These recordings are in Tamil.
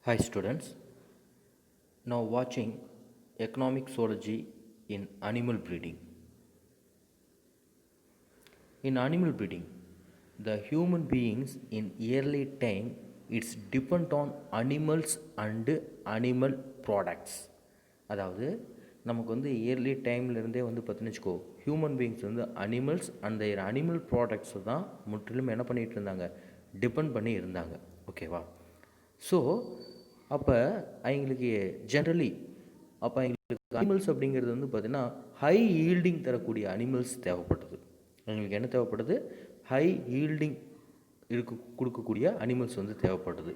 Hi students, now watching economic zoology in animal breeding. In animal breeding, the human beings in early time it's depend on animals and animal products. அதாவது நமக்கு வந்து இயர்லி டைம்லேருந்தே வந்து பார்த்தீங்கன்னு வச்சுக்கோ ஹியூமன் பீயிங்ஸ் வந்து அனிமல்ஸ் அந்த அனிமல் ப்ராடக்ட்ஸை தான் முற்றிலும் என்ன பண்ணிகிட்டு இருந்தாங்க, டிபெண்ட் பண்ணி இருந்தாங்க. ஓகேவா? ஸோ அப்போ அவங்களுக்கு ஜென்ரலி அவங்களுக்கு அனிமல்ஸ் அப்படிங்கிறது வந்து பார்த்திங்கன்னா ஹை ஈல்டிங் தரக்கூடிய அனிமல்ஸ் தேவைப்பட்டது. அவங்களுக்கு என்ன தேவைப்படுது? ஹை ஈல்டிங் கொடுக்கக்கூடிய அனிமல்ஸ் வந்து தேவைப்படுது.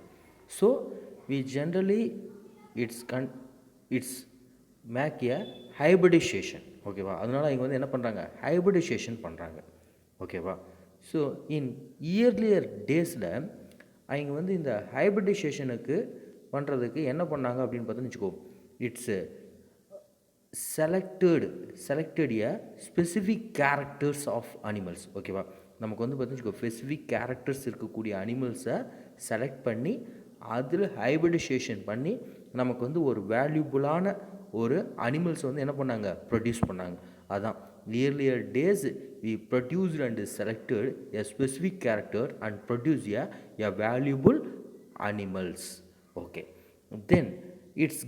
So we generally its make a hybridization. ஓகேவா? அதனால் அவங்க வந்து என்ன பண்ணுறாங்க, ஹைபிரிடைசேஷன் பண்ணுறாங்க. ஓகேவா? ஸோ இன் இயர்லியர் டேஸில் அவங்க வந்து இந்த ஹைபிரிடைசேஷனுக்கு பண்ணுறதுக்கு என்ன பண்ணாங்க அப்படின்னு பார்த்தோன்னு வச்சுக்கோ, its selected a specific characters of animals. ஓகேவா? நமக்கு வந்து பார்த்தீங்கன்னா ஸ்பெசிஃபிக் கேரக்டர்ஸ் இருக்கக்கூடிய அனிமல்ஸை செலக்ட் பண்ணி அதில் ஹைபிரிடைசேஷன் பண்ணி நமக்கு வந்து ஒரு வேல்யூபுளான ஒரு அனிமல்ஸ் வந்து என்ன பண்ணாங்க, ப்ரொடியூஸ் பண்ணாங்க. அதான் earlier days we produced and selected a specific character and produced a valuable animals. Okay, then it's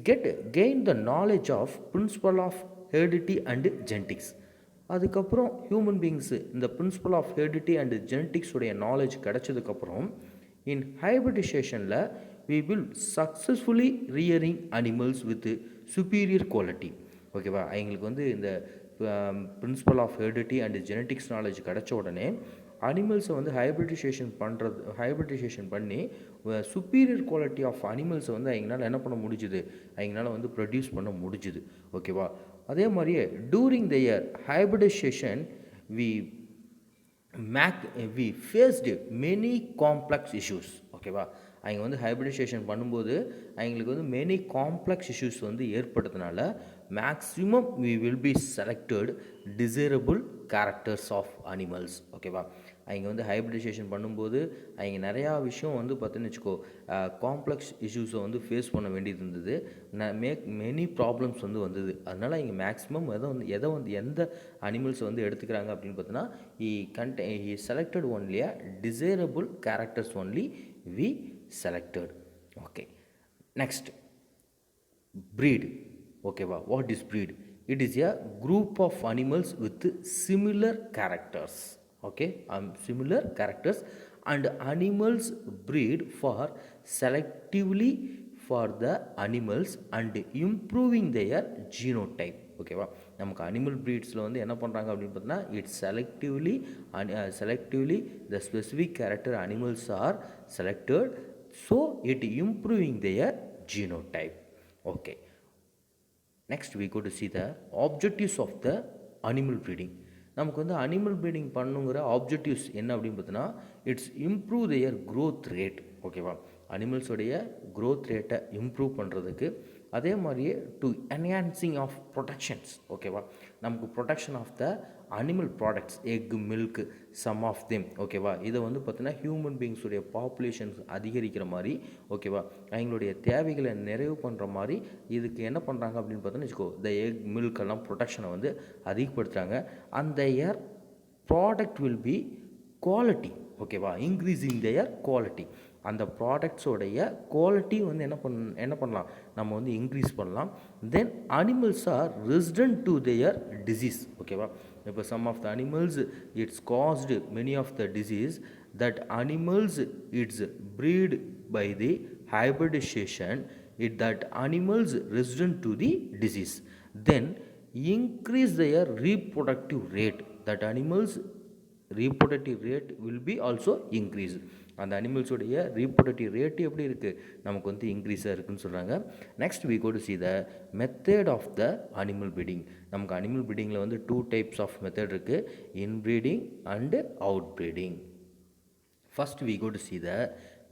gain the knowledge of principle of heredity and genetics. அதுக்கப்புறம் ஹியூமன் பீயிங்ஸு இந்த principle of heredity and genetics உடைய நாலேஜ் கிடைச்சதுக்கப்புறம் இன் ஹைபிரிடைசேஷனில் we will successfully rearing animals with superior quality. ஓகேவா? அவங்களுக்கு வந்து இந்த principle of heredity and genetics knowledge கிடச்ச உடனே அனிமல்ஸை வந்து ஹைபிரிடைசேஷன் பண்ணி சுப்பீரியர் குவாலிட்டி ஆஃப் அனிமல்ஸை வந்து அவங்களால என்ன பண்ண முடிஞ்சுது, அவங்களால வந்து ப்ரொடியூஸ் பண்ண முடிஞ்சுது. ஓகேவா? அதே மாதிரியே during the year hybridization we faced many complex issues. ஓகேவா? அவங்க வந்து ஹைபிரிடைசேஷன் பண்ணும்போது அவங்களுக்கு வந்து மெனி காம்ப்ளெக்ஸ் இஷ்யூஸ் வந்து ஏற்படுறதுனால maximum we will be selected desirable characters of animals. ஓகேவா? அவங்க வந்து ஹைபிரிடைசேஷன் பண்ணும்போது அவங்க நிறையா விஷயம் வந்து பார்த்தீங்கன்னு வச்சுக்கோ காம்ப்ளெக்ஸ் இஷ்யூஸை வந்து ஃபேஸ் பண்ண வேண்டியது இருந்தது. மெனி ப்ராப்ளம்ஸ் வந்து வந்தது. அதனால் அவங்க மேக்ஸிமம் எதை வந்து எந்த அனிமல்ஸை வந்து எடுத்துக்கிறாங்க அப்படின்னு பார்த்தீங்கன்னா he selected only a desirable characters only we selected. Okay, next, breed. ஓகேவா? What is breed? It is a group of animals with similar characters. Okay, similar characters and animals breed for selectively for the animals and improving their genotype. ஓகேவா? நமக்கு அனிமல் ப்ரீட்ஸில் வந்து என்ன பண்ணுறாங்க அப்படின்னு பார்த்தீங்கன்னா it's selectively the specific character animals are selected so it improving their genotype. Okay, next we go to see the objectives of the animal breeding. நமக்கு வந்து அனிமல் ப்ரீடிங் பண்ணுங்கிற ஆப்ஜெக்டிவ்ஸ் என்ன அப்படின்னு பார்த்தீங்கன்னா it's improve their growth rate. ஓகேவா? அனிமல்ஸோடைய க்ரோத் ரேட்டை இம்ப்ரூவ் பண்ணுறதுக்கு, அதே மாதிரியே டு என்ஹான்சிங் ஆஃப் ப்ரொடக்ஷன்ஸ். ஓகேவா? நமக்கு production of the animal products, egg, milk, some of them. ஓகேவா? இதை வந்து பார்த்தீங்கன்னா ஹியூமன் பீயிங்ஸுடைய பாப்புலேஷன்ஸ் அதிகரிக்கிற மாதிரி, ஓகேவா, அவங்களுடைய தேவைகளை நிறைவு பண்ணுற மாதிரி இதுக்கு என்ன பண்ணுறாங்க அப்படின்னு பார்த்தோன்னு வச்சுக்கோ, த எக், மில்க் எல்லாம் ப்ரொடக்ஷனை வந்து அதிகப்படுத்துகிறாங்க. அந்த ஏர் ப்ராடக்ட் வில் பி குவாலிட்டி. ஓகேவா? Increasing their quality. அந்த ப்ராடக்ட்ஸோடைய குவாலிட்டி வந்து என்ன பண்ணலாம், நம்ம வந்து இன்க்ரீஸ் பண்ணலாம். Then animals are resident to their disease. ஓகேவா? இப்போ some of the animals it's caused many of the disease that animals it's breed by the hybridization that animals resident to the disease then increase their reproductive rate. That animals reproductive rate will be also increased. அந்த அனிமல்ஸோடைய ரீப்ரொடக்டிவ் ரேட்டு எப்படி இருக்குது, நமக்கு வந்து இன்க்ரீஸாக இருக்குதுன்னு சொல்கிறாங்க. Next we go to see the method of the animal breeding. நமக்கு அனிமல் ப்ரீடிங்கில் வந்து 2 types of method இருக்குது, inbreeding and outbreeding. First we go to see the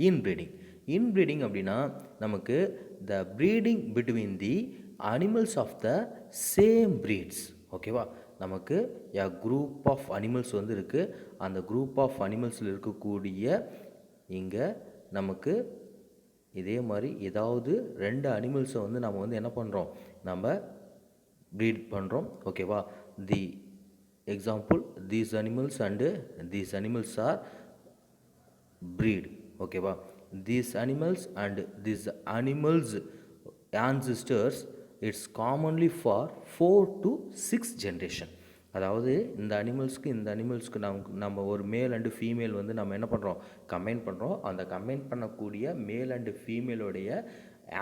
inbreeding. Inbreeding அப்படின்னா நமக்கு the breeding between the animals of the same breeds. ஓகேவா? நமக்கு a group of animals வந்து இருக்குது. அந்த group of animalஸில் இருக்கக்கூடிய இங்கே நமக்கு இதே மாதிரி ஏதாவது 2 அனிமல்ஸை வந்து நம்ம வந்து என்ன பண்ணுறோம், நம்ம ப்ரீட் பண்ணுறோம். ஓகேவா? The example these animals and these animals are breed. ஓகேவா? these animals and these animals ancestors it's commonly for 4 to 6 generation. அதாவது இந்த அனிமல்ஸ்க்கு நம்ம ஒரு மேல் அண்டு ஃபீமேல் வந்து நம்ம என்ன பண்ணுறோம், கம்பைன் பண்ணுறோம். அந்த கம்பைன் பண்ணக்கூடிய மேல் அண்டு ஃபீமேலோடைய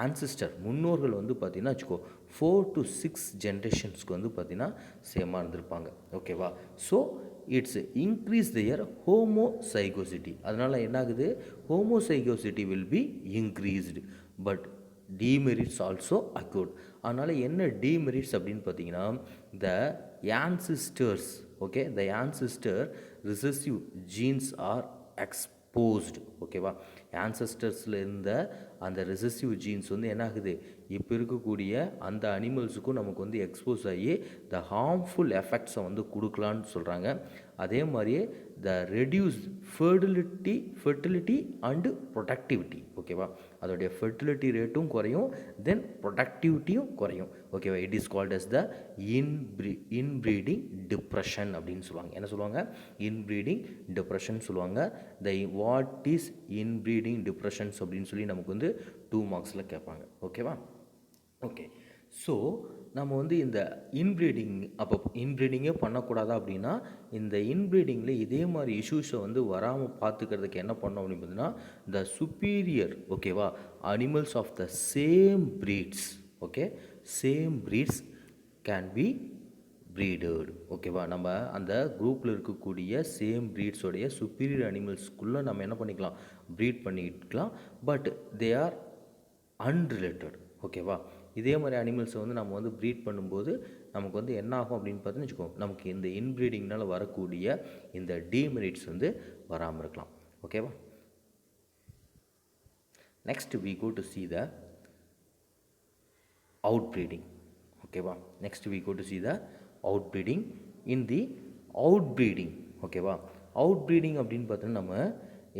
ஆன்சிஸ்டர் முன்னோர்கள் வந்து பார்த்திங்கன்னா வச்சுக்கோ 4 to 6 ஜென்ரேஷன்ஸ்க்கு வந்து பார்த்திங்கன்னா சேமாக இருந்திருப்பாங்க. ஓகேவா? So it's increase their homozygosity. அதனால் என்ன ஆகுது, homozygosity will be increased but demerits also occurred. அதனால் என்ன டிமெரிட்ஸ் அப்படின்னு பார்த்தீங்கன்னா, the ancestors okay the ancestor recessive genes are exposed. ஓகேவா? ஆன்சஸ்டர்ஸில் இருந்த அந்த ரிசசிவ் ஜீன்ஸ் வந்து என்ன ஆகுது, இப்போ இருக்கக்கூடிய அந்த அனிமல்ஸுக்கும் நமக்கு வந்து எக்ஸ்போஸ் ஆகி த ஹார்ம்ஃபுல் எஃபெக்ட்ஸை வந்து கொடுக்கலான்னு சொல்கிறாங்க. அதே மாதிரியே the reduce fertility and productivity. ஓகேவா? அதோடைய ஃபெர்டிலிட்டி ரேட்டும் குறையும், தென் ப்ரொடக்டிவிட்டியும் குறையும். ஓகேவா? It is called as the inbreeding depression அப்படின்னு சொல்லுவாங்க. என்ன சொல்லுவாங்க? இன்ப்ரீடிங் டிப்ரெஷன் சொல்லுவாங்க. The what is inbreeding depressions அப்படின்னு சொல்லி நமக்கு வந்து 2 மார்க்ஸில் கேட்பாங்க. ஓகேவா? ஓகே. ஸோ நம்ம வந்து இந்த இன்ப்ரீடிங்கே பண்ணக்கூடாதா அப்படின்னா, இந்த இன்ப்ரீடிங்கில் இதே மாதிரி இஷ்யூஸை வந்து வராமல் பார்த்துக்கிறதுக்கு என்ன பண்ணோம் அப்படின்னு பார்த்தீங்கன்னா, த சுப்பீரியர் ஓகேவா animals of the same breeds okay same breeds can be breeded. ஓகேவா? நம்ம அந்த குரூப்பில் இருக்கக்கூடிய சேம் ப்ரீட்ஸோடைய சுப்பீரியர் அனிமல்ஸ்க்குள்ளே நம்ம என்ன பண்ணிக்கலாம், ப்ரீட் பண்ணிக்கலாம். But they are unrelated. ஓகேவா? இதே மாதிரி அனிமல்ஸை வந்து நம்ம வந்து ப்ரீட் பண்ணும்போது நமக்கு வந்து என்ன ஆகும் அப்படின்னு பார்த்தீங்கன்னு வச்சுக்கோங்க, நமக்கு இந்த இன்ப்ரீடிங்னால் வரக்கூடிய இந்த டிமெரிட்ஸ் வந்து வராமல் இருக்கலாம். ஓகேவா? Next we go to see the outbreeding. ஓகேவா? Next we go to see the outbreeding. in the outbreeding ஓகேவா, outbreeding அப்படின்னு பார்த்தீங்கன்னா நம்ம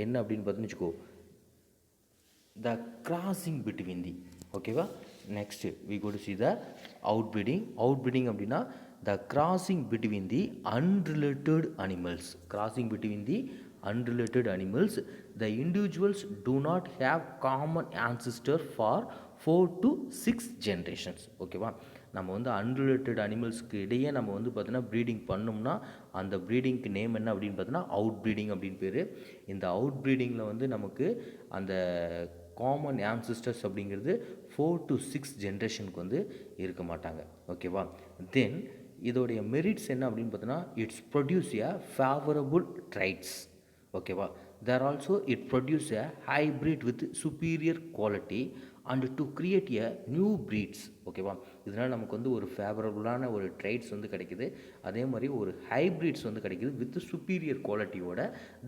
என்ன அப்படின்னு பார்த்தீங்கன்னு வச்சுக்கோ, the crossing between the ஓகேவா. Next we go to see the outbreeding. outbreeding அப்படின்னா the crossing between the unrelated animals. crossing between the unrelated animals, the individuals do not have common ancestor for 4 to 6 generations. ஓகேவா? நம்ம வந்து அன்ரிலேட்டட் அனிமல்ஸ்க்கு இடையே நம்ம வந்து பார்த்தீங்கன்னா ப்ரீடிங் பண்ணோம்னா அந்த ப்ரீடிங்க்கு நேம் என்ன அப்படின்னு பார்த்தீங்கன்னா அவுட் ப்ரீடிங் அப்படின்னு பேர். இந்த அவுட் ப்ரீடிங்கில் வந்து நமக்கு அந்த காமன் ஆன்சிஸ்டர்ஸ் அப்படிங்கிறது 4 to 6 ஜென்ரேஷனுக்கு வந்து இருக்க மாட்டாங்க. ஓகேவா? தென் இதோடைய மெரிட்ஸ் என்ன அப்படின்னு பார்த்தோன்னா, it's produce a favourable traits. ஓகேவா? There also it produce a hybrid with superior quality and to create a new breeds. ஓகேவா? இதனால் நமக்கு வந்து ஒரு ஃபேவரபுளான ஒரு ட்ரைட்ஸ் வந்து கிடைக்குது, அதே மாதிரி ஒரு ஹைப்ரிட்ஸ் வந்து கிடைக்குது வித் சுப்பீரியர் குவாலிட்டியோட.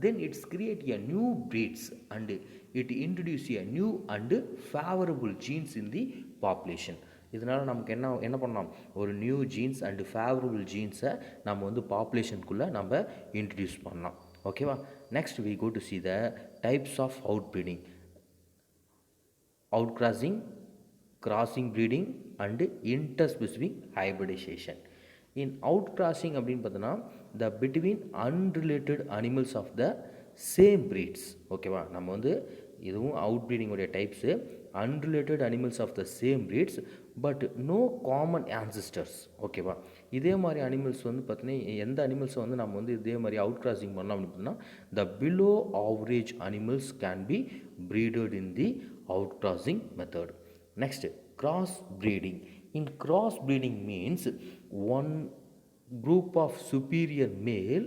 Then it's create a new breeds and it introduce a new and favourable genes in the population. இதனால் நமக்கு என்ன பண்ணலாம், ஒரு நியூ ஜீன்ஸ் அண்டு ஃபேவரபுள் ஜீன்ஸை நம்ம வந்து பாப்புலேஷனுக்குள்ளே நம்ம இன்ட்ரடியூஸ் பண்ணலாம். ஓகேவா? Next we go to see the types of outbreeding. outcrossing, crossing breeding and interspecific hybridization. in outcrossing அப்படின்னு பார்த்தோன்னா the between unrelated animals of the same breeds. ஓகேவா? நம்ம வந்து இதுவும் அவுட் ப்ரீடிங்கோடைய types. Unrelated animals of the same breeds but no common ancestors. ஓகேவா? இதே மாதிரி அனிமல்ஸ் வந்து பார்த்தீங்கன்னா எந்த அனிமல்ஸை வந்து நம்ம வந்து இதே மாதிரி அவுட் கிராசிங் பண்ணலாம் அப்படின்னு பார்த்தீங்கன்னா த below average animals can be ப்ரீடட் in the out crossing method. Next cross breeding. In cross breeding means one group of superior male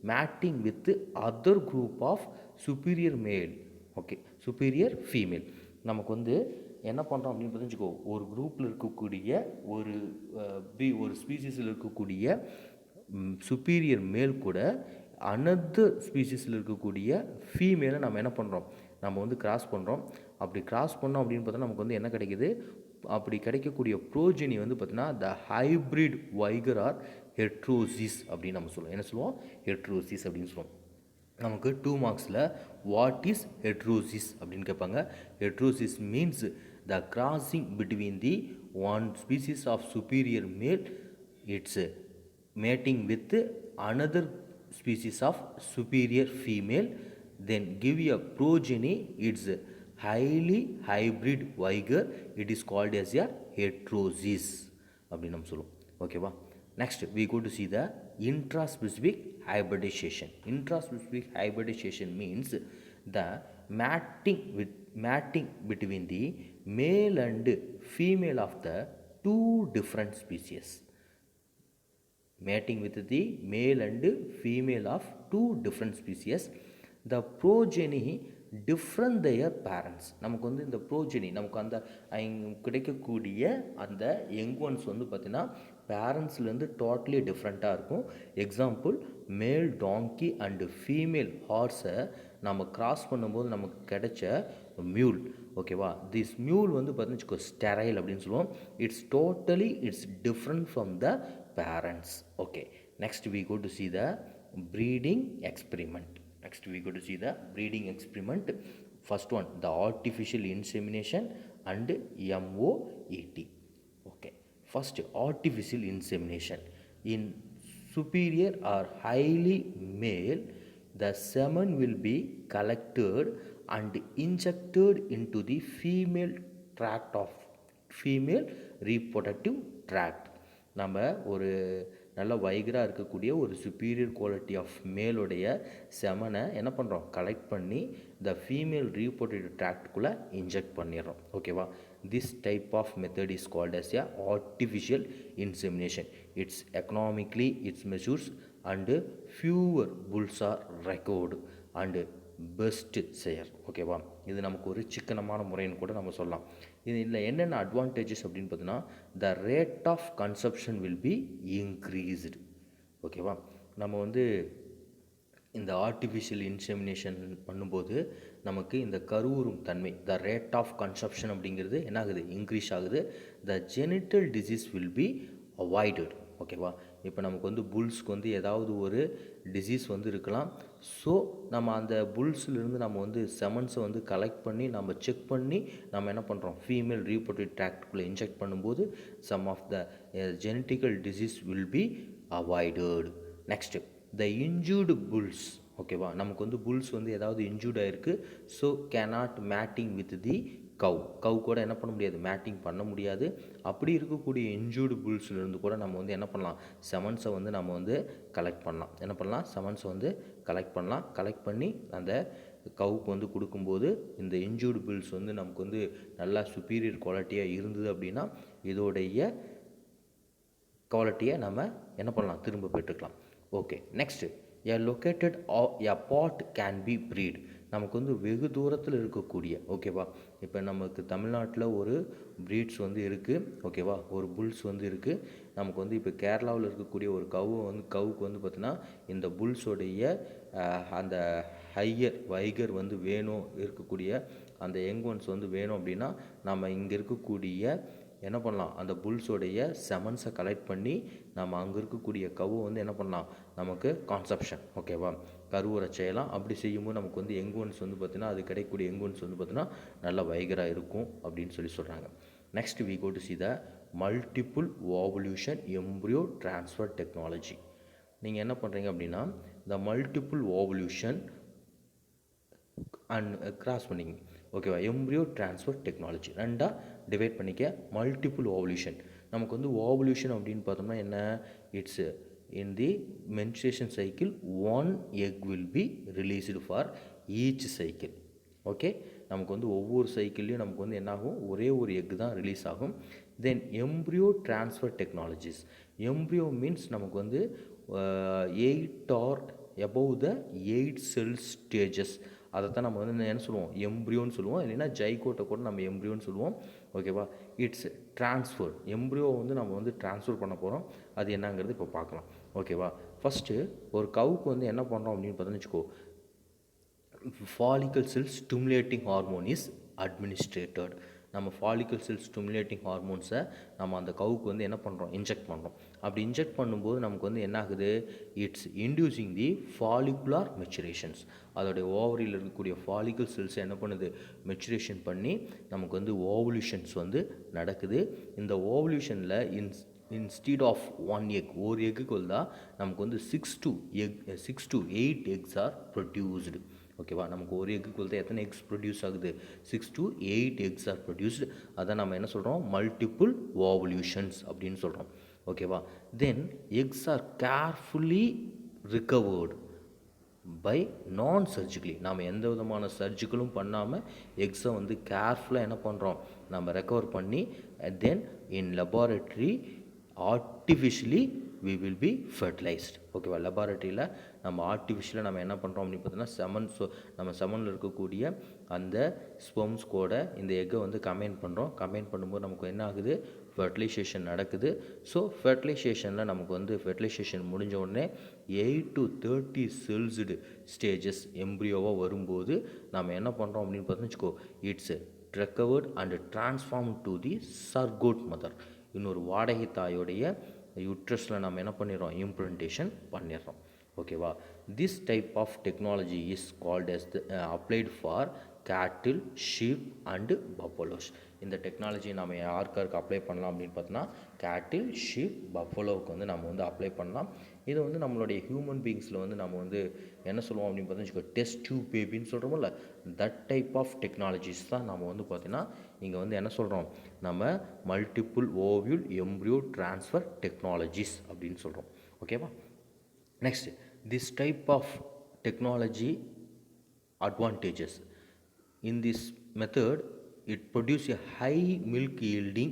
mating with other group of superior male. Okay superior female. நமக்கு வந்து என்ன பண்ணுறோம் அப்படின்னு தெரிஞ்சுக்கோ, ஒரு குரூப்பில் இருக்கக்கூடிய ஒரு ஸ்பீசிஸில் இருக்கக்கூடிய சுப்பீரியர் மேல் கூட அனதர் ஸ்பீசிஸில் இருக்கக்கூடிய ஃபீமேலை நம்ம என்ன பண்ணுறோம், நம்ம வந்து கிராஸ் பண்ணுறோம். அப்படி கிராஸ் பண்ணோம் அப்படின்னு பார்த்தா நமக்கு வந்து என்ன கிடைக்குது, அப்படி கிடைக்கக்கூடிய ப்ரோஜெனி வந்து பார்த்தீங்கன்னா த ஹைப்ரிட் வைகர் ஆர் ஹெட்ரோசிஸ் அப்படின்னு நம்ம சொல்லுவோம். என்ன சொல்லுவோம்? ஹெட்ரோசிஸ் அப்படின்னு சொல்லுவோம். நமக்கு 2 மார்க்ஸில் வாட் இஸ் ஹெட்ரோசிஸ் அப்படின்னு கேட்பாங்க. Heterosis means the crossing between the one species of superior male, its mating with another species of superior female, then give a progeny, it's highly hybrid vigor, it is called as a heterosis அப்படின்னு நம்ம சொல்லுவோம். ஓகேவா. Next we go to see the intraspecific hybridization. Intraspecific hybridization means the mating between the male and female of the two different species. Mating with the male and female of two different species, the progeny different their parents. நமக்கு வந்து இந்த progeny நமக்கு அந்த கிடைக்கக்கூடிய அந்த யங் ஒன்ஸ் வந்து பார்த்திங்கன்னா பேரண்ட்ஸ்லேருந்து டோட்டலி டிஃப்ரெண்ட்டாக இருக்கும். எக்ஸாம்பிள், மேல் டாங்கி அண்டு ஃபீமேல் ஹார்ஸை நம்ம கிராஸ் பண்ணும்போது நமக்கு கிடைச்ச மியூல். ஓகேவா. திஸ் மியூல் வந்து பார்த்தீங்கன்னா ஸ்டெரைல் அப்படின்னு சொல்லுவோம். It's different from the parents. Okay, next we go to see the breeding experiment. First one, the artificial insemination and MOET. Okay, first, artificial insemination. In superior or highly male, the semen will be collected and injected into the female tract of female reproductive tract. நம்ம ஒரு நல்ல வைகராக இருக்கக்கூடிய ஒரு சுப்பீரியர் குவாலிட்டி ஆஃப் மேலுடைய செமனை என்ன பண்ணுறோம், கலெக்ட் பண்ணி த ஃபீமேல் ரீப்ரொடக்டிவ் ட்ராக்டுக்குள்ளே இன்ஜெக்ட் பண்ணிடுறோம். ஓகேவா. This type of method is called as a artificial insemination. It's economically it's measures and fewer bulls are recorded and best சேர். ஓகேவா. இது நமக்கு ஒரு சிக்கனமான முறைன்னு கூட நம்ம சொல்லலாம். இதில் என்னென்ன அட்வான்டேஜஸ் அப்படின்னு பார்த்தீங்கன்னா, the rate of conception will be increased. ஓகேவா. நம்ம வந்து இந்த ஆர்டிஃபிஷியல் இன்செமினேஷன் பண்ணும்போது நமக்கு இந்த கருவுறும் தன்மை, த ரேட் ஆஃப் கன்சப்ஷன் அப்படிங்கிறது என்ன ஆகுது, இன்க்ரீஸ் ஆகுது. The genital disease will be avoided. ஓகேவா. இப்போ நமக்கு வந்து புல்ஸ்க்கு வந்து ஏதாவது ஒரு டிசீஸ் வந்து இருக்கலாம். ஸோ நம்ம அந்த புல்ஸ்லேருந்து நம்ம வந்து செமன்ஸை வந்து கலெக்ட் பண்ணி நம்ம செக் பண்ணி நம்ம என்ன பண்ணுறோம், ஃபீமேல் ரீப்ரொடக்டிவ் ட்ராக்டுக்குள்ளே இன்ஜெக்ட் பண்ணும்போது some of the genetical disease will be avoided. Next, the injured bulls. ஓகேவா. நமக்கு வந்து புல்ஸ் வந்து ஏதாவது இன்ஜூர்ட் ஆகிருக்கு, so cannot mating with the cow கூட என்ன பண்ண முடியாது, மேட்டிங் பண்ண முடியாது. அப்படி இருக்கக்கூடிய இன்ஜூர்டு புல்ஸ்லேருந்து கூட நம்ம வந்து என்ன பண்ணலாம், செமன்ஸை வந்து நம்ம வந்து கலெக்ட் பண்ணலாம். என்ன பண்ணலாம், செமன்ஸை வந்து கலெக்ட் பண்ணி அந்த கவுக்கு வந்து கொடுக்கும்போது இந்த இன்ஜூர்டு புல்ஸ் வந்து நமக்கு வந்து நல்லா சுப்பீரியர் குவாலிட்டியாக இருந்தது அப்படின்னா இதோடைய குவாலிட்டியை நம்ம என்ன பண்ணலாம், திரும்ப பெற்றுக்கலாம். Okay. Next, located pot can be breed. நமக்கு வந்து வெகு தூரத்தில் இருக்கக்கூடிய, ஓகேவா, இப்போ நமக்கு தமிழ்நாட்டில் ஒரு ப்ரீட்ஸ் வந்து இருக்குது. ஓகேவா. ஒரு புல்ஸ் வந்து இருக்குது. நமக்கு வந்து இப்போ கேரளாவில் இருக்கக்கூடிய ஒரு கவுக்கு வந்து பார்த்திங்கன்னா இந்த புல்ஸோடைய அந்த வைகர் வந்து வேணும், இருக்கக்கூடிய அந்த யங் ஒன்ஸ் வந்து வேணும் அப்படின்னா நம்ம இங்கே இருக்கக்கூடிய என்ன பண்ணலாம், அந்த புல்ஸோடைய செமன்ஸை கலெக்ட் பண்ணி நம்ம அங்கே இருக்கக்கூடிய கவு வந்து என்ன பண்ணலாம், நமக்கு கான்செப்ஷன், ஓகேவா, கருவுரை செய்யலாம். அப்படி செய்யும்போது நமக்கு வந்து யங் ஒன்ஸ் வந்து பார்த்திங்கன்னா அது கிடைக்கக்கூடிய யங் ஒன்ஸ் வந்து பார்த்திங்கன்னா நல்ல வைகராக இருக்கும் அப்படின்னு சொல்கிறாங்க. Next we go to see the multiple ovulation embryo transfer technology. நீங்கள் என்ன பண்ணுறீங்க அப்படின்னா இந்த மல்டிப்புள் ஓவல்யூஷன் அண்ட் கிராஸ் பண்ணிங்க. ஓகேவா. எம்ப்ரியோ ட்ரான்ஸ்ஃபர் டெக்னாலஜி ரெண்டாக டிவைட் பண்ணிக்க. மல்டிப்புள் ஓவல்யூஷன், நமக்கு வந்து ஓவல்யூஷன் அப்படின்னு பார்த்தோம்னா என்ன, it's in the menstruation cycle one egg will be released for each cycle. Okay. நமக்கு வந்து ஒவ்வொரு சைக்கிள்லையும் நமக்கு வந்து என்னாகும், ஒரே ஒரு எக் தான் ரிலீஸ் ஆகும். Then embryo transfer technologies. Embryo means நமக்கு வந்து 8 or above the 8 cell stages. அதை தான் நம்ம வந்து என்ன சொல்லுவோம், எம்ப்ரியோன்னு சொல்லுவோம். இல்லைன்னா ஜைகோட்டை கூட நம்ம எம்ப்ரியோன்னு சொல்லுவோம். ஓகேவா. It's transfer. எம்ப்ரியோ வந்து நம்ம வந்து ட்ரான்ஸ்ஃபர் பண்ண போகிறோம். அது என்னங்கிறது இப்போ பார்க்கலாம். ஓகேவா. ஃபஸ்ட்டு ஒரு கவுக்கு வந்து என்ன பண்ணுறோம் அப்படின்னு பார்த்தோன்னு வச்சுக்கோ, follicle sell stimulating hormone is administrated. நம்ம ஃபாலிக்கல் செல் ஸ்டிமுலேட்டிங் ஹார்மோன்ஸை நம்ம அந்த கவுக்கு வந்து என்ன பண்ணுறோம், இன்ஜெக்ட் பண்ணுறோம். அப்படி இன்ஜெக்ட் பண்ணும்போது நமக்கு வந்து என்ன ஆகுது, இட்ஸ் இன்டியூசிங் தி ஃபாலிகுலார் மெச்சுரேஷன்ஸ். அதோடைய ஓவரியில் இருக்கக்கூடிய ஃபாலிக்கல் செல்ஸை என்ன பண்ணுது, மெச்சுரேஷன் பண்ணி நமக்கு வந்து ஓவல்யூஷன்ஸ் வந்து நடக்குது. இந்த ஓவல்யூஷனில் இன்ஸ்டீட் ஆஃப் ஒன் எக், ஒரு எக்குக்கு தான் நமக்கு வந்து 6 to 8 eggs ஆர் ப்ரொடியூஸ்டு. ஓகேவா, நமக்கு ஒரு எக்குக்கு தான் எத்தனை எக்ஸ் ப்ரொடியூஸ் ஆகுது, 6 to 8 eggs ஆர் ப்ரொடியூஸ்டு. அதான் நம்ம என்ன சொல்கிறோம், மல்டிபிள் ஓவல்யூஷன்ஸ் அப்படின்னு சொல்கிறோம். ஓகேவா, தென் X R carefully recovered by நான் சர்ஜிக்கலி. நாம் எந்த விதமான சர்ஜிக்கலும் பண்ணாமல் எக்ஸை வந்து கேர்ஃபுல்லாக என்ன பண்ணுறோம், நம்ம ரெக்கவர் பண்ணி then in laboratory artificially we will be fertilised. ஓகேவா, லெபார்ட்ரியில் நம்ம ஆர்டிஃபிஷியலாக நம்ம என்ன பண்ணுறோம் அப்படின்னு பார்த்தீங்கன்னா நம்ம செமனில் இருக்கக்கூடிய அந்த ஸ்பெர்ம்ஸ் கூட இந்த எக்கை வந்து கம்பைன் பண்ணுறோம். கம்பைன் பண்ணும்போது நமக்கு என்ன ஆகுது, ஃபர்டிலைசேஷன் நடக்குது. ஸோ ஃபர்டிலைசேஷனில் நமக்கு வந்து ஃபர்டிலைசேஷன் முடிஞ்ச உடனே 8 to 30 செல்ஸ்டு ஸ்டேஜஸ் எம்ப்ரியோவாக வரும்போது நம்ம என்ன பண்ணுறோம் அப்படின்னு பார்த்தோன்னு வச்சுக்கோ, it's recovered and transform to the surrogate mother. இன்னொரு வாடகை தாயோடைய யூட்ரஸில் நம்ம என்ன பண்ணிடுறோம், இம்ப்ளான்டேஷன் பண்ணிடுறோம். ஓகேவா, this type of technology is called as the applied for cattle, sheep and buffaloes. இந்த டெக்னாலஜி நம்ம யாருக்காருக்கு அப்ளை பண்ணலாம் அப்படின்னு பார்த்தோன்னா, கேட்டில், ஷீப், பஃபலோவுக்கு வந்து நம்ம வந்து அப்ளை பண்ணலாம். இது வந்து நம்மளுடைய ஹியூமன் பீங்ஸில் வந்து நம்ம வந்து என்ன சொல்லுவோம் அப்படின்னு பார்த்தோன்னா, டெஸ்ட் டியூப் பேபின்னு சொல்கிறோம்ல, தட் டைப் ஆஃப் டெக்னாலஜிஸ் தான் நம்ம வந்து பார்த்திங்கன்னா இங்கே வந்து என்ன சொல்கிறோம், நம்ம multiple ovule embryo transfer technologies அப்படின்னு சொல்கிறோம். ஓகேவா, next, this type of technology advantages. In this method, it produces a high milk yielding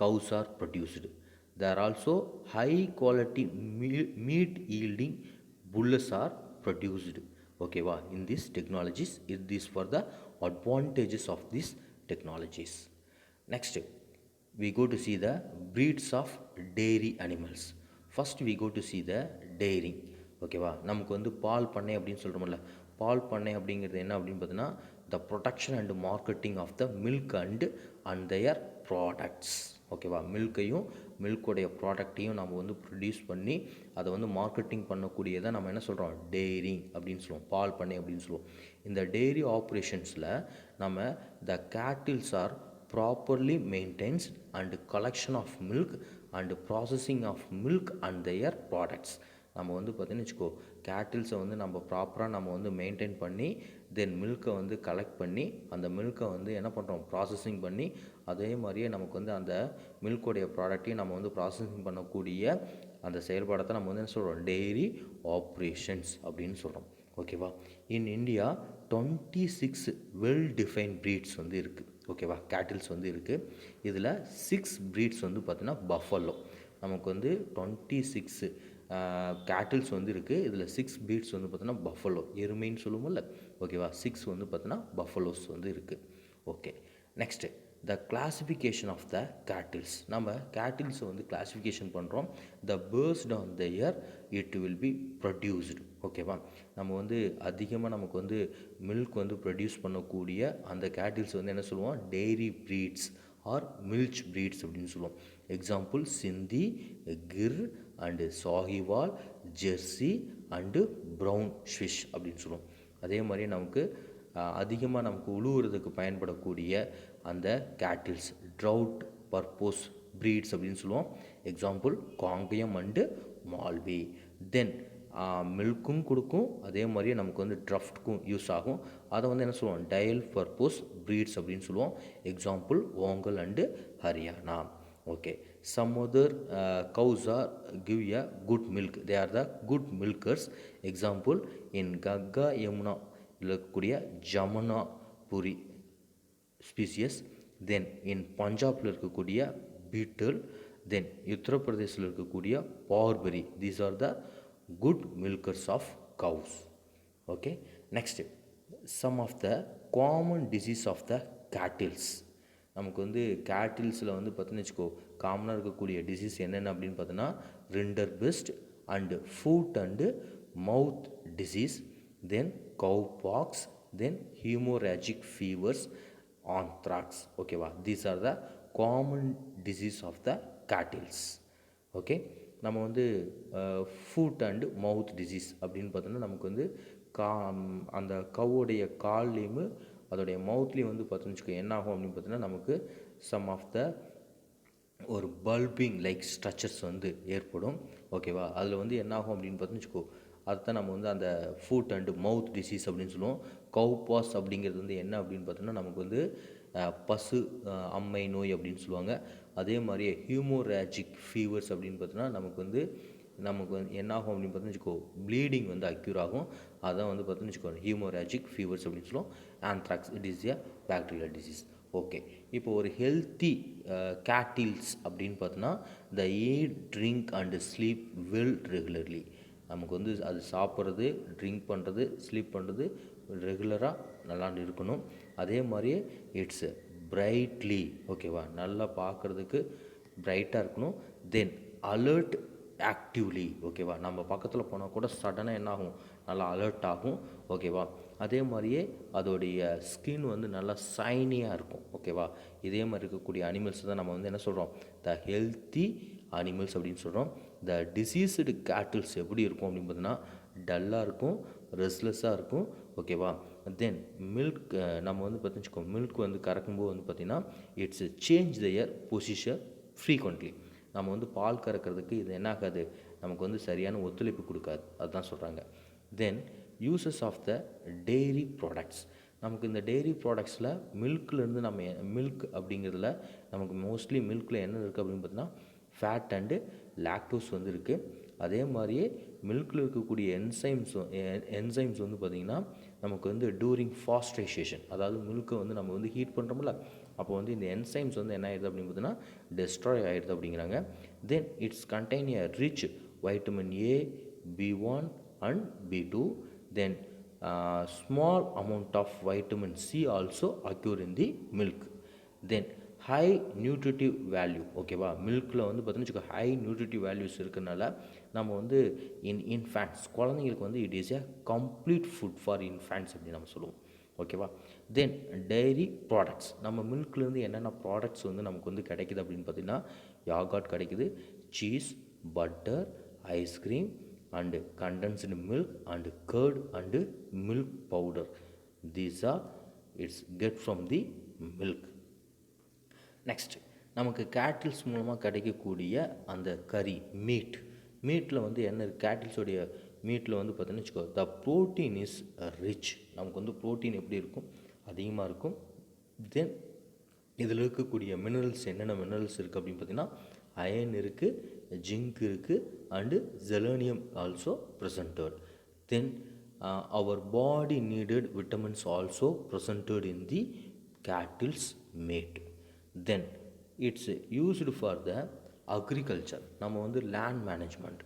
cows are produced. There are also high quality meat yielding bulls are produced. Okay, in these technologies, it is for the advantages of these technologies. Next, we go to see the breeds of dairy animals. First we go to see the dairy. ஓகேவா, நமக்கு வந்து பால் பண்ணை அப்படின்னு சொல்கிறோம்ல, பால் பண்ணை அப்படிங்கிறது என்ன அப்படின்னு பார்த்தீங்கன்னா, the production and marketing of the milk and their products. ஓகேவா, மில்கையும் மில்கோடைய ப்ராடக்டையும் நம்ம வந்து ப்ரொடியூஸ் பண்ணி அதை வந்து மார்க்கெட்டிங் பண்ணக்கூடியதை நம்ம என்ன சொல்கிறோம், டெய்ரி அப்படின்னு சொல்லுவோம், பால் பண்ணை அப்படின்னு சொல்லுவோம். இந்த டெய்ரி ஆப்ரேஷன்ஸில் நம்ம the cattles are properly maintains and collection of milk and processing of milk and their products. நம்ம வந்து பார்த்தீங்கன்னு வச்சுக்கோ, கேட்டில்ஸை வந்து நம்ம ப்ராப்பராக நம்ம வந்து மெயின்டைன் பண்ணி தென் மில்கை வந்து கலெக்ட் பண்ணி அந்த மில்கை வந்து என்ன பண்ணுறோம், ப்ராசஸிங் பண்ணி அதே மாதிரியே நமக்கு வந்து அந்த மில்கோடைய ப்ராடக்டையும் நம்ம வந்து ப்ராசஸிங் பண்ணக்கூடிய அந்த செயல்பாடத்தை நம்ம வந்து என்ன சொல்கிறோம், டெய்ரி ஆப்ரேஷன்ஸ் அப்படின்னு சொல்கிறோம். ஓகேவா, in India 26 well defined breeds வந்து இருக்குது. ஓகேவா, கேட்டில்ஸ் வந்து இருக்குது. இதில் 6 ப்ரீட்ஸ் வந்து பார்த்திங்கன்னா பஃபலோ. நமக்கு வந்து 26 கேட்டில்ஸ் வந்து இருக்குது. இதில் 6 ப்ரீட்ஸ் வந்து பார்த்தோன்னா பஃபலோ, எருமைன்னு சொல்லுவோம்ல. ஓகேவா, 6 வந்து பார்த்தோன்னா பஃபலோஸ் வந்து இருக்குது. Okay, next the classification of the cattles. நம்ம கேட்டில்ஸை வந்து கிளாசிஃபிகேஷன் பண்ணுறோம். The based on the year it will be produced. ஓகேவா, நம்ம வந்து அதிகமாக நமக்கு வந்து மில்க் வந்து ப்ரொடியூஸ் பண்ணக்கூடிய அந்த கேட்டில்ஸ் வந்து என்ன சொல்லுவோம், dairy breeds or milch breeds அப்படின்னு சொல்லுவோம். Example Sindhi, Gir and Sahiwal, Jersey and brown Swiss அப்படின்னு சொல்லுவோம். அதே மாதிரி நமக்கு அதிகமாக நமக்கு உழுவுறதுக்கு பயன்படக்கூடிய அந்த கேட்டில்ஸ் ட்ரவுட் பர்போஸ் ப்ரீட்ஸ் அப்படின்னு சொல்லுவோம். Example Kangayam and Malvi. Then மில்க்கும் கொடுக்கும், அதே மாதிரியே நமக்கு வந்து ட்ரஃப்ட்க்கும் யூஸ் ஆகும். அதை வந்து என்ன சொல்லுவோம், டயல் பர்போஸ் ப்ரீட்ஸ் அப்படின்னு சொல்லுவோம். Example Ongole and Hariyana. Okay, some other cows are give a good milk, they are the good milkers. Example in Gagga Yamuna இருக்கக்கூடிய ஜமுனாபுரி ஸ்பீசியஸ், தென் இன் பஞ்சாபில் இருக்கக்கூடிய பீட்டல், தென் உத்தரப்பிரதேசில் இருக்கக்கூடிய Barbari. These are the good milkers of cows. Okay, next some of the common disease of the cattles. நமக்கு வந்து கேட்டில்ஸில் வந்து பார்த்தீங்கன்னு வச்சுக்கோ, காமனாக இருக்கக்கூடிய டிசீஸ் என்னென்ன அப்படின்னு பார்த்தோன்னா, rinderpest and foot and mouth disease, then cowpox, then haemorrhagic fevers, anthrax. ஓகேவா, these are the common disease of the cattles. Okay, நம்ம வந்து ஃபுட் அண்டு மவுத் டிசீஸ் அப்படின்னு பார்த்தோன்னா நமக்கு வந்து கா அந்த கவ்வுடைய கால்லையும் அதோடைய மவுத்லேயும் வந்து பார்த்தோன்னு வச்சுக்கோ என்ன ஆகும் அப்படின்னு பார்த்தீங்கன்னா நமக்கு சம் ஆஃப் த ஒரு பல்பிங் லைக் ஸ்ட்ரக்சர்ஸ் வந்து ஏற்படும். ஓகேவா, அதில் வந்து என்ன ஆகும் அப்படின்னு பார்த்தோன்னு வச்சுக்கோ அதுதான் நம்ம வந்து அந்த ஃபுட் அண்டு மவுத் டிசீஸ் அப்படின்னு சொல்லுவோம். கவ் பாஸ் அப்படிங்கிறது வந்து என்ன அப்படின்னு பார்த்தோன்னா நமக்கு வந்து பசு அம்மை நோய் அப்படின்னு சொல்லுவாங்க. அதே மாதிரியே ஹியூமோராஜிக் ஃபீவர்ஸ் அப்படின்னு பார்த்தோன்னா நமக்கு வந்து என்ன ஆகும் அப்படின்னு பார்த்தோன்னு வச்சுக்கோ ப்ளீடிங் வந்து அக்யூர் ஆகும். அதான் வந்து பார்த்தோன்னு வச்சுக்கோ ஹியூமோராஜிக் ஃபீவர்ஸ் அப்படின்னு சொல்லுவோம். Anthrax it is a bacterial disease. Okay, இப்போ ஒரு ஹெல்த்தி கேட்டில்ஸ் அப்படின்னு பார்த்தோன்னா the eat drink and sleep well regularly. நமக்கு வந்து அது சாப்பிட்றது, ட்ரிங்க் பண்ணுறது, ஸ்லீப் பண்ணுறது ரெகுலராக நல்லா இருக்கணும். அதே மாதிரியே இட்ஸ் பிரைட்லி, ஓகேவா, நல்லா பார்க்குறதுக்கு பிரைட்டாக இருக்கணும். தென் அலர்ட் ஆக்டிவ்லி, ஓகேவா, நம்ம பக்கத்தில் போனால் கூட சடனாக என்ன ஆகும், நல்லா அலர்ட் ஆகும். ஓகேவா, அதே மாதிரியே அதோடைய ஸ்கின் வந்து நல்லா ஷைனியாக இருக்கும். ஓகேவா, இதே மாதிரி இருக்கக்கூடிய அனிமல்ஸ் தான் நம்ம வந்து என்ன சொல்கிறோம், த ஹெல்த்தி அனிமல்ஸ் அப்படின்னு சொல்கிறோம். த டிசீஸ்டு கேட்டில்ஸ் எப்படி இருக்கும் அப்படின்னு பார்த்தீங்கன்னா டல்லாக இருக்கும், ரெஸ்ட்லெஸ்ஸாக இருக்கும். ஓகேவா, தென் மில்க் நம்ம வந்து பார்த்துச்சுக்கோ மில்க் வந்து கறக்கும்போது வந்து பார்த்திங்கன்னா it's change their position frequently. நம்ம வந்து பால் கறக்கிறதுக்கு இது என்ன ஆகாது, நமக்கு வந்து சரியான ஒத்துழைப்பு கொடுக்காது, அதுதான் சொல்கிறாங்க. Then uses of the dairy products. நமக்கு இந்த டெய்ரி ப்ராடக்ட்ஸில் மில்க்லேருந்து நம்ம மில்க் அப்படிங்கிறதுல நமக்கு மோஸ்ட்லி மில்கில் என்ன இருக்குது அப்படின்னு பார்த்தீங்கன்னா ஃபேட் அண்டு லாக்டோஸ் வந்து இருக்குது. அதே மாதிரியே மில்கில் இருக்கக்கூடிய என்சைம்ஸ் வந்து பார்த்திங்கன்னா நமக்கு வந்து டூரிங் ஃபாஸ்ட்ரைசேஷன், அதாவது மில்க்கை வந்து நம்ம வந்து ஹீட் பண்ணுறோம்ல, அப்போ வந்து இந்த என்சைம்ஸ் வந்து என்ன ஆயிடுது அப்படின்னு பார்த்தீங்கன்னா டெஸ்ட்ராய் ஆகிடுது அப்படிங்கிறாங்க. Then it's contain a rich vitamin A, B1 and B2. Then small amount of vitamin C also occur in the milk. Then high nutritive value. ஓகேவா, மில்கில் வந்து பார்த்தீங்கன்னா ஹை நியூட்ரிட்டிவ் வேல்யூஸ் இருக்கிறனால நம்ம வந்து இன்ஃபேண்ட்ஸ் குழந்தைங்களுக்கு வந்து it is a complete food for infants அப்படின்னு நம்ம சொல்லுவோம். ஓகேவா, தென் டெய்ரி ப்ராடக்ட்ஸ். நம்ம மில்க்லேருந்து என்னென்ன ப்ராடக்ட்ஸ் வந்து நமக்கு வந்து கிடைக்குது அப்படின்னு பார்த்தீங்கன்னா யாகர்ட் கிடைக்குது, cheese, butter, ice cream and condensed milk and curd and milk powder. These are it's get from the milk. Next நமக்கு கேட்டில்ஸ் மூலமாக கிடைக்கக்கூடிய அந்த கறி மீட்டில் வந்து என்ன கேட்டில்ஸோடைய மீட்டில் வந்து பார்த்தீங்கன்னு வச்சுக்கோ த ப்ரோட்டீன் இஸ் ரிச். நமக்கு வந்து ப்ரோட்டீன் எப்படி இருக்கும், அதிகமாக இருக்கும். தென் இதில் இருக்கக்கூடிய மினரல்ஸ் என்னென்ன மினரல்ஸ் இருக்குது அப்படின்னு பார்த்தீங்கன்னா அயன் இருக்குது, ஜிங்க் இருக்குது and selenium also presented. Then our body needed vitamins also presented in the cattle's meat. Then it's used for the agriculture. நம்ம வந்து லேண்ட் மேனேஜ்மெண்ட்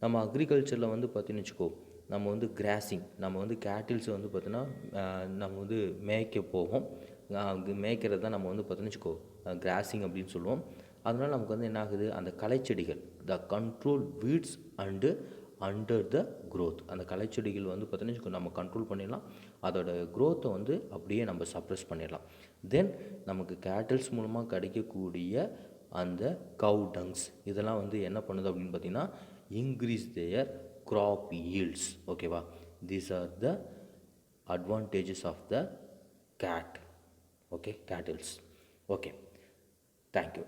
நம்ம அக்ரிகல்ச்சரில் வந்து பார்த்தீங்கன்னு வச்சுக்கோ நம்ம வந்து கிராசிங், நம்ம வந்து கேட்டில்ஸை வந்து பார்த்தீங்கன்னா நம்ம வந்து மேய்க்க போவோம். மேய்க்கிறது தான் நம்ம வந்து பார்த்தீங்கன்னு வச்சுக்கோ கிராசிங் அப்படின்னு சொல்லுவோம். அதனால் நமக்கு வந்து என்ன ஆகுது, அந்த களைச்செடிகள் the control weeds and under the growth. அந்த களைச்செடிகள் வந்து பார்த்தீங்கன்னா நம்ம கண்ட்ரோல் பண்ணிடலாம், அதோட க்ரோத்தை வந்து அப்படியே நம்ம சப்ரெஸ் பண்ணிடலாம். தென் நமக்கு கேட்டில்ஸ் மூலமாக கிடைக்கக்கூடிய அந்த கவ் டங்ஸ் இதெல்லாம் வந்து என்ன பண்ணுது அப்படின்னு பார்த்தீங்கன்னா இன்க்ரீஸ் தேயர் crop yields. ஓகேவா, these are the advantages of the cat. Okay, cattles. Okay, thank you.